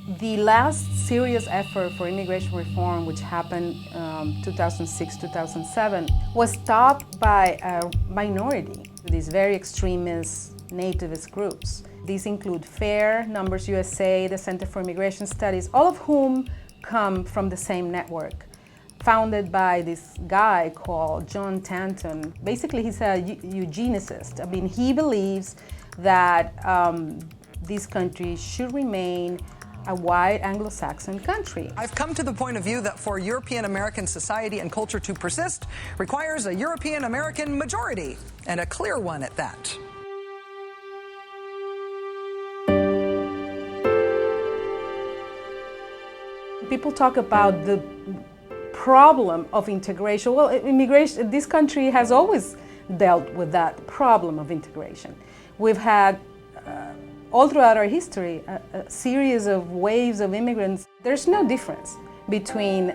The last serious effort for immigration reform, which happened 2006-2007, was stopped by a minority, these very extremist nativist groups. These include FAIR, Numbers USA, the Center for Immigration Studies, all of whom come from the same network, founded by this guy called John Tanton. Basically, he's a eugenicist. I mean, he believes that this country should remain a white Anglo-Saxon country. I've come to the point of view that for European American society and culture to persist requires a European American majority, and a clear one at that. People talk about the problem of integration. Well, immigration, this country has always dealt with that problem of integration. We've had all throughout our history, a series of waves of immigrants. There's no difference between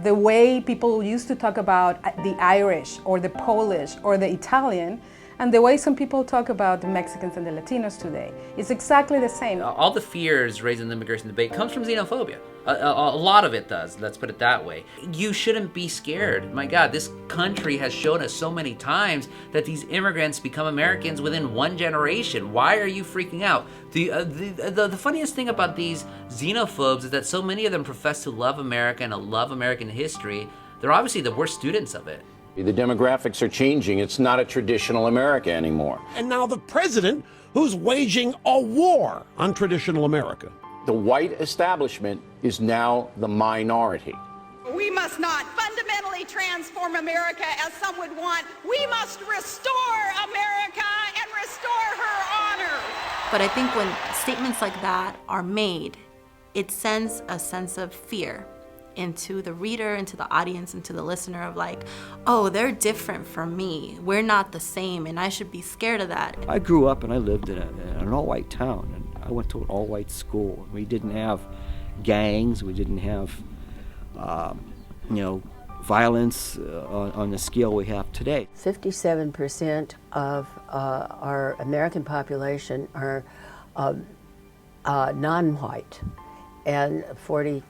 the way people used to talk about the Irish or the Polish or the Italian and the way some people talk about the Mexicans and the Latinos today. It's exactly the same. All the fears raised in the immigration debate comes from xenophobia. A lot of it does, let's put it that way. You shouldn't be scared. My God, this country has shown us so many times that these immigrants become Americans within one generation. Why are you freaking out? The funniest thing about these xenophobes is that so many of them profess to love America and love American history. They're obviously the worst students of it. The demographics are changing. It's not a traditional America anymore. And now the president who's waging a war on traditional America. The white establishment is now the minority. We must not fundamentally transform America as some would want. We must restore America and restore her honor. But I think when statements like that are made, it sends a sense of fear into the reader, into the audience, into the listener of like, oh, they're different from me. We're not the same, and I should be scared of that. I grew up and I lived in an all-white town, and I went to an all-white school. We didn't have gangs. We didn't have, violence on the scale we have today. 57% of our American population are non-white, and 43%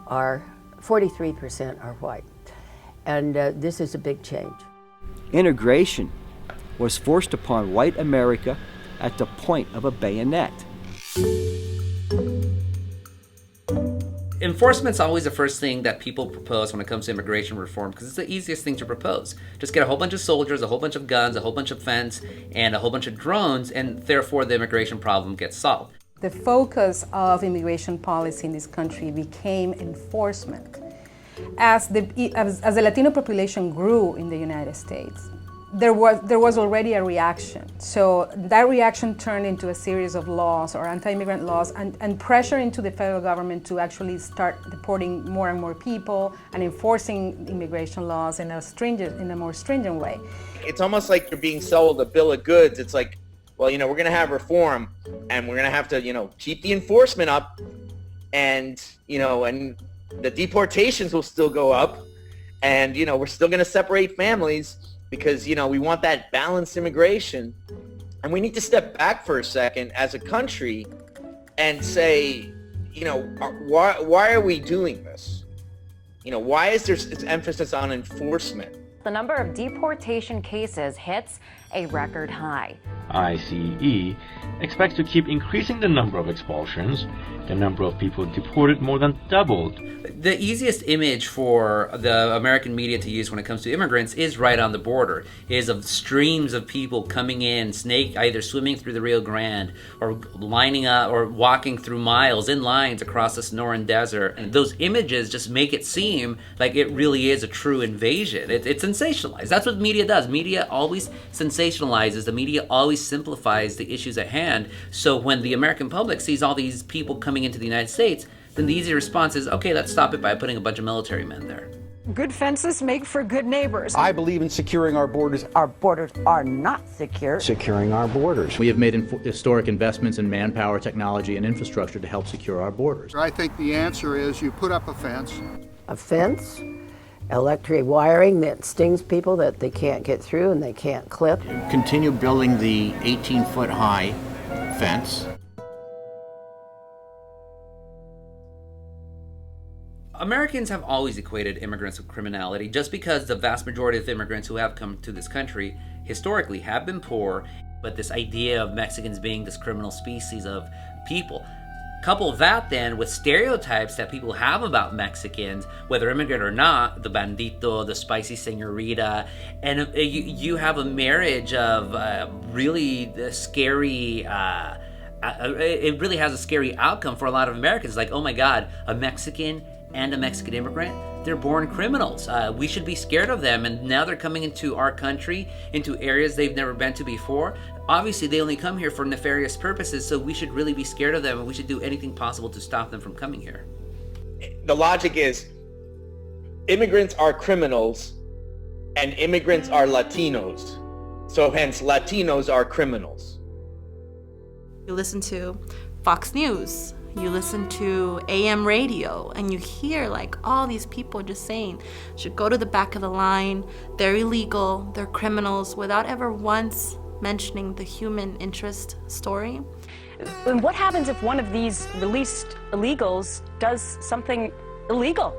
are white. And this is a big change. Integration was forced upon white America at the point of a bayonet. Enforcement's always the first thing that people propose when it comes to immigration reform because it's the easiest thing to propose. Just get a whole bunch of soldiers, a whole bunch of guns, a whole bunch of fence, and a whole bunch of drones, and therefore the immigration problem gets solved. The focus of immigration policy in this country became enforcement. As the Latino population grew in the United States, there was already a reaction. So that reaction turned into a series of laws or anti-immigrant laws and pressure into the federal government to actually start deporting more and more people and enforcing immigration laws in a more stringent way. It's almost like you're being sold a bill of goods. It's like, well, we're going to have reform and we're going to have to, keep the enforcement up and, and the deportations will still go up and, we're still going to separate families because, we want that balanced immigration. And we need to step back for a second as a country and say, why are we doing this? Why is there this emphasis on enforcement? The number of deportation cases hits a record high. ICE expects to keep increasing the number of expulsions. The number of people deported more than doubled. The easiest image for the American media to use when it comes to immigrants is right on the border. It is of streams of people coming in, either swimming through the Rio Grande or lining up or walking through miles in lines across the Sonoran Desert. And those images just make it seem like it really is a true invasion. It's sensationalized. That's what media does. Media always sensationalizes. The media always simplifies the issues at hand. So when the American public sees all these people coming into the United States, then the easy response is, okay, let's stop it by putting a bunch of military men there. Good fences make for good neighbors. I believe in securing our borders. Our borders are not secure. Securing our borders. We have made historic investments in manpower, technology, and infrastructure to help secure our borders. I think the answer is you put up a fence. A fence, electric wiring that stings people that they can't get through and they can't clip. Continue building the 18-foot high fence. Americans have always equated immigrants with criminality just because the vast majority of immigrants who have come to this country historically have been poor, but this idea of Mexicans being this criminal species of people. Couple that then with stereotypes that people have about Mexicans, whether immigrant or not, the bandito, the spicy señorita, and you have a marriage of really scary, it really has a scary outcome for a lot of Americans. Like, oh my God, a Mexican and a Mexican immigrant, they're born criminals. We should be scared of them, and now they're coming into our country, into areas they've never been to before. Obviously, they only come here for nefarious purposes, so we should really be scared of them, and we should do anything possible to stop them from coming here. The logic is immigrants are criminals and immigrants are Latinos. So hence, Latinos are criminals. You listen to Fox News, you listen to AM radio, and you hear like all these people just saying, should go to the back of the line, they're illegal, they're criminals, without ever once mentioning the human interest story. And what happens if one of these released illegals does something illegal?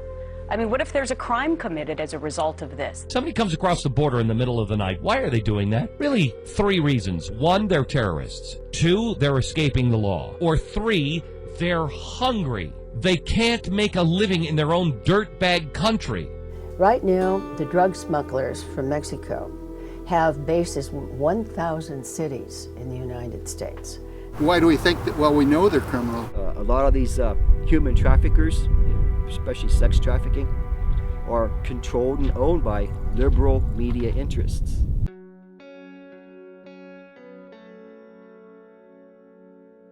I mean, what if there's a crime committed as a result of this? Somebody comes across the border in the middle of the night. Why are they doing that? Really, 3 reasons. 1, they're terrorists. 2, they're escaping the law. Or 3, they're hungry. They can't make a living in their own dirtbag country. Right now, the drug smugglers from Mexico have bases in 1,000 cities in the United States. Why do we think that? Well, we know they're criminal. A lot of these human traffickers, especially sex trafficking, are controlled and owned by liberal media interests.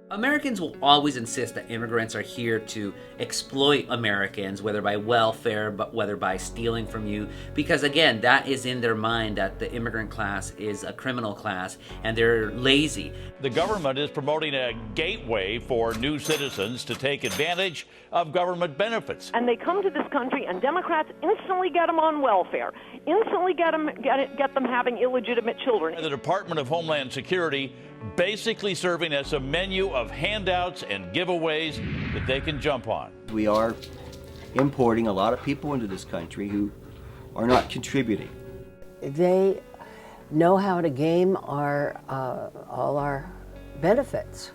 Americans will always insist that immigrants are here to exploit Americans, whether by welfare, but whether by stealing from you, because again, that is in their mind that the immigrant class is a criminal class and they're lazy. The government is promoting a gateway for new citizens to take advantage of government benefits. And they come to this country and Democrats instantly get them on welfare, instantly get them having illegitimate children. The Department of Homeland Security basically serving as a menu of handouts and giveaways that they can jump on. We are importing a lot of people into this country who are not contributing. They know how to game all our benefits.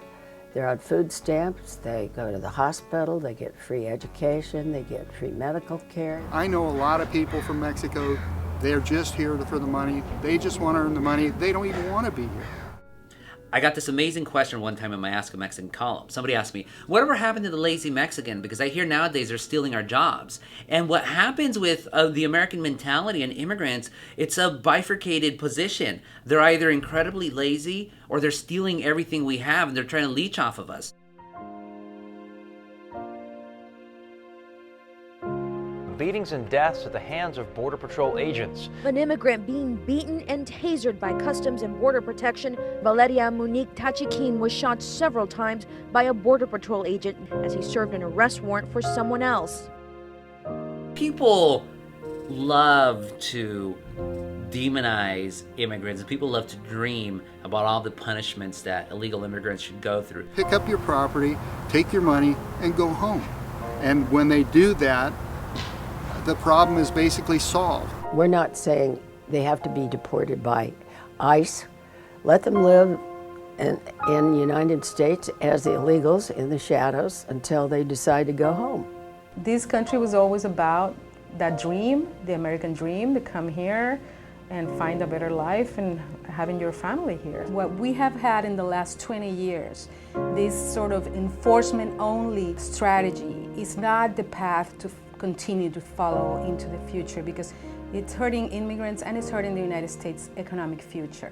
They're on food stamps, they go to the hospital, they get free education, they get free medical care. I know a lot of people from Mexico, they're just here for the money. They just want to earn the money. They don't even want to be here. I got this amazing question one time in my Ask a Mexican column. Somebody asked me, whatever happened to the lazy Mexican? Because I hear nowadays they're stealing our jobs. And what happens with the American mentality and immigrants, it's a bifurcated position. They're either incredibly lazy or they're stealing everything we have and they're trying to leech off of us. Beatings and deaths at the hands of Border Patrol agents. An immigrant being beaten and tasered by Customs and Border Protection, Valeria Munique Tachiquin, was shot several times by a Border Patrol agent as he served an arrest warrant for someone else. People love to demonize immigrants. People love to dream about all the punishments that illegal immigrants should go through. Pick up your property, take your money, and go home. And when they do that, the problem is basically solved. We're not saying they have to be deported by ICE. Let them live in the United States as illegals in the shadows until they decide to go home. This country was always about that dream, the American dream, to come here and find a better life and having your family here. What we have had in the last 20 years, this sort of enforcement-only strategy is not the path to continue to follow into the future, because it's hurting immigrants and it's hurting the United States' economic future.